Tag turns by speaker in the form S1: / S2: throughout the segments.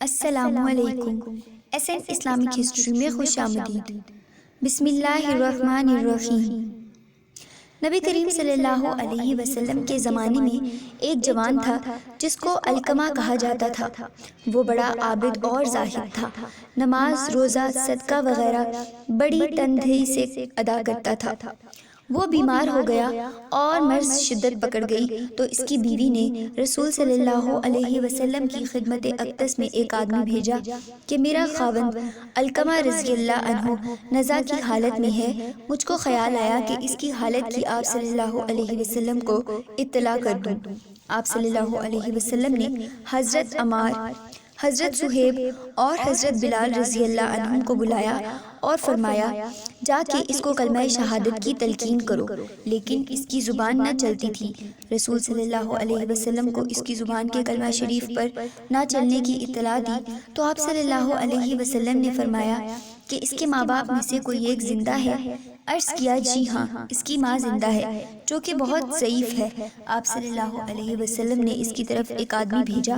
S1: السلام علیکم۔ S an Islamic history میں خوش آمدید۔ بسم اللہ الرحمن الرحیم۔ نبی کریم صلی اللہ علیہ وسلم کے زمانے میں ایک جوان تھا جس کو علقمہ کہا جاتا تھا۔ وہ بڑا عابد اور زاہد تھا، نماز، روزہ، صدقہ وغیرہ بڑی تندہی سے ادا کرتا تھا۔ وہ بیمار ہو گیا اور مرض شدت پکڑ گئی تو اس کی بیوی نے رسول صلی اللہ علیہ وسلم کی خدمت اقدس میں ایک آدمی بھیجا کہ میرا خاوند علقمہ رضی اللہ عنہ نزع کی حالت میں ہے، مجھ کو خیال آیا کہ اس کی حالت کی آپ صلی اللہ علیہ وسلم کو اطلاع کر دوں۔ آپ صلی اللہ علیہ وسلم نے حضرت عمار، حضرت صہیب اور حضرت بلال رضی اللہ عنہم کو بلایا اور فرمایا جا کے اس کو کلمہ شہادت کی تلقین کرو، لیکن اس کی زبان نہ چلتی تھی۔ رسول صلی اللہ علیہ وسلم کو اس کی زبان کے کلمہ شریف پر نہ چلنے کی اطلاع دی تو آپ صلی اللہ علیہ وسلم نے فرمایا کہ اس کے ماں باپ میں سے کوئی ایک زندہ ہے؟ عرض کیا جی ہاں، اس کی ماں زندہ ہے جو کہ بہت ضعیف ہے۔ آپ صلی اللہ علیہ وسلم نے اس کی طرف ایک آدمی بھیجا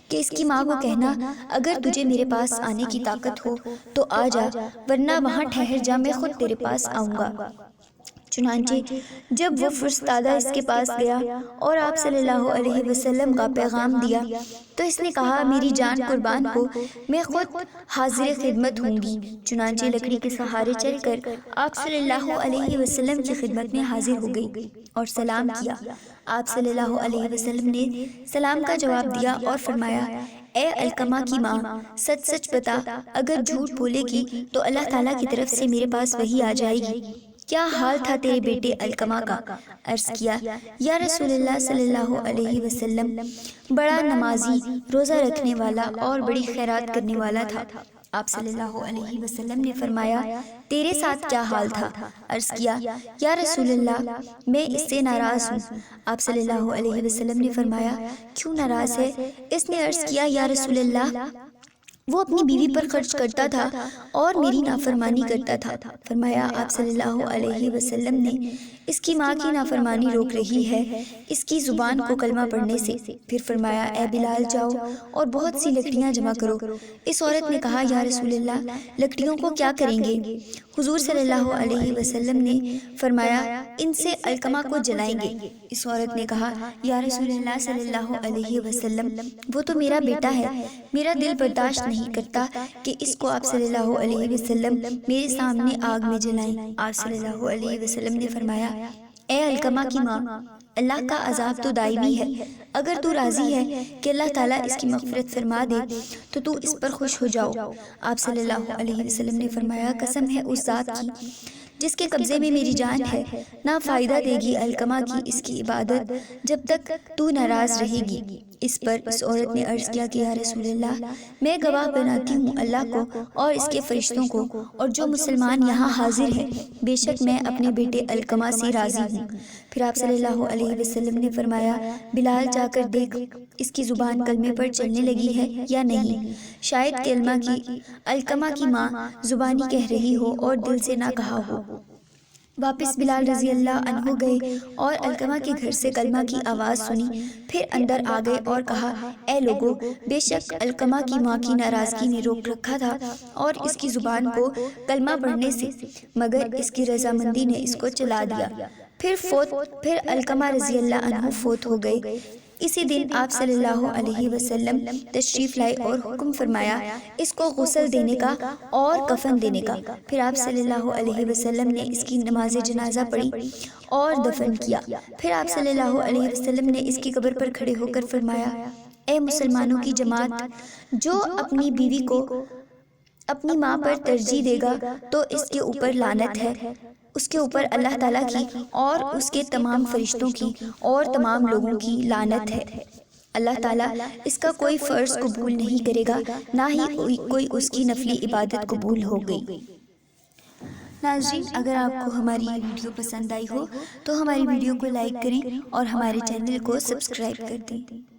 S1: کہ اس کی ماں کو کہنا اگر تجھے میرے پاس آنے کی طاقت ہو تو آ جا، ورنہ وہاں ٹھہر جا، میں خود تیرے پاس آؤں گا۔ چنانچہ جب وہ فرستادہ اس کے پاس گیا اور آپ صلی اللہ علیہ وسلم کا پیغام دیا تو اس نے کہا میری جان قربان ہو، میں خود حاضر خدمت ہوں گی۔ چنانچہ لکڑی کے سہارے چل کر آپ صلی اللہ علیہ وسلم کی خدمت میں حاضر ہو گئی اور سلام کیا۔ آپ صلی اللہ علیہ وسلم نے سلام کا جواب دیا اور فرمایا اے علقمہ کی ماں، سچ سچ بتا، اگر جھوٹ بولے گی تو اللہ تعالیٰ کی طرف سے میرے پاس وحی آ جائے گی۔ کیا حال تھا تیرے بیٹے علقمہ کا؟ عرض کیا یا رسول اللہ صلی اللہ علیہ وسلم، بڑا نمازی، روزہ رکھنے والا اور بڑی خیرات کرنے والا تھا۔ آپ صلی اللہ علیہ وسلم نے فرمایا تیرے ساتھ کیا حال تھا؟ عرض کیا یا رسول اللہ، میں اس سے ناراض ہوں۔ آپ صلی اللہ علیہ وسلم نے فرمایا کیوں ناراض ہے؟ اس نے عرض کیا یا رسول اللہ، وہ اپنی بیوی پر خرچ کرتا تھا اور میری نافرمانی کرتا تھا۔ فرمایا آپ صلی اللہ علیہ وسلم نے اس کی ماں کی نافرمانی روک رہی ہے اس کی زبان کو کلمہ پڑھنے سے۔ پھر فرمایا اے بلال جاؤ اور بہت سی لکڑیاں جمع کرو۔ اس عورت نے کہا یا رسول اللہ، لکڑیوں کو کیا کریں گے؟ حضور صلی اللہ علیہ وسلم نے فرمایا ان سے علقمہ کو جلائیں گے۔ اس عورت نے کہا یا رسول اللہ صلی اللہ علیہ وسلم، وہ تو میرا بیٹا ہے، میرا دل برداشت نہیں کرتا کہ اس کو آپ صلی اللہ علیہ وسلم میرے سامنے آگ میں جلائیں۔ آپ صلی اللہ علیہ وسلم نے فرمایا اے علقمہ کی ماں، اللہ کا عذاب تو دائمی ہے، اگر تو راضی ہے کہ اللہ تعالیٰ اس کی مغفرت فرما دے تو اس پر خوش ہو جاؤ۔ آپ صلی اللہ علیہ وسلم نے فرمایا قسم ہے اس ذات کی جس کے قبضے میں میری جان ہے، نہ فائدہ دے گی علقمہ کی اس کی عبادت جب تک تو ناراض رہے گی۔ اس پر اس عورت نے عرض کیا کہ یا رسول اللہ، میں گواہ بناتی ہوں اللہ کو اور اس کے فرشتوں کو اور جو مسلمان یہاں حاضر ہیں، بے شک میں اپنے بیٹے علقمہ سے راضی ہوں۔ پھر آپ صلی اللہ علیہ وسلم نے فرمایا بلال جا کر دیکھ اس کی زبان کلمے پر چلنے لگی ہے یا نہیں، شاید کلمہ کی علقمہ کی ماں زبانی کہہ رہی ہو اور دل سے نہ کہا ہو۔ واپس بلال رضی اللہ عنہ گئے اور علقمہ کے گھر سے کلمہ کی آواز سنی، پھر اندر آ گئے اور کہا اے لوگو، بے شک علقمہ کی ماں کی ناراضگی نے روک رکھا تھا اور اس کی زبان کو کلمہ پڑھنے سے، مگر اس کی رضامندی نے اس کو چلا دیا۔ پھر علقمہ رضی اللہ عنہ فوت ہو گئے۔ اسی دن آپ صلی اللہ علیہ وسلم تشریف لائے اور حکم فرمایا اس کو غسل دینے کا اور کفن دینے کا۔ پھر آپ صلی اللہ علیہ وسلم نے اس کی نماز جنازہ پڑھی اور دفن کیا۔ پھر آپ صلی اللہ علیہ وسلم نے اس کی قبر پر کھڑے ہو کر فرمایا اے مسلمانوں کی جماعت، جو اپنی بیوی کو اپنی ماں پر ترجیح دے گا تو اس کے اوپر لعنت ہے، اس کے اوپر اللہ تعالیٰ کی اور اس کے تمام فرشتوں کی اور تمام لوگوں کی لعنت ہے۔ اللہ تعالیٰ اس کا کوئی فرض قبول نہیں کرے گا، نہ ہی کوئی اس کی نفلی عبادت قبول ہوگی۔ ناظرین، اگر آپ کو ہماری یہ ویڈیو پسند آئی ہو تو ہماری ویڈیو کو لائک کریں اور ہمارے چینل کو سبسکرائب کر دیں۔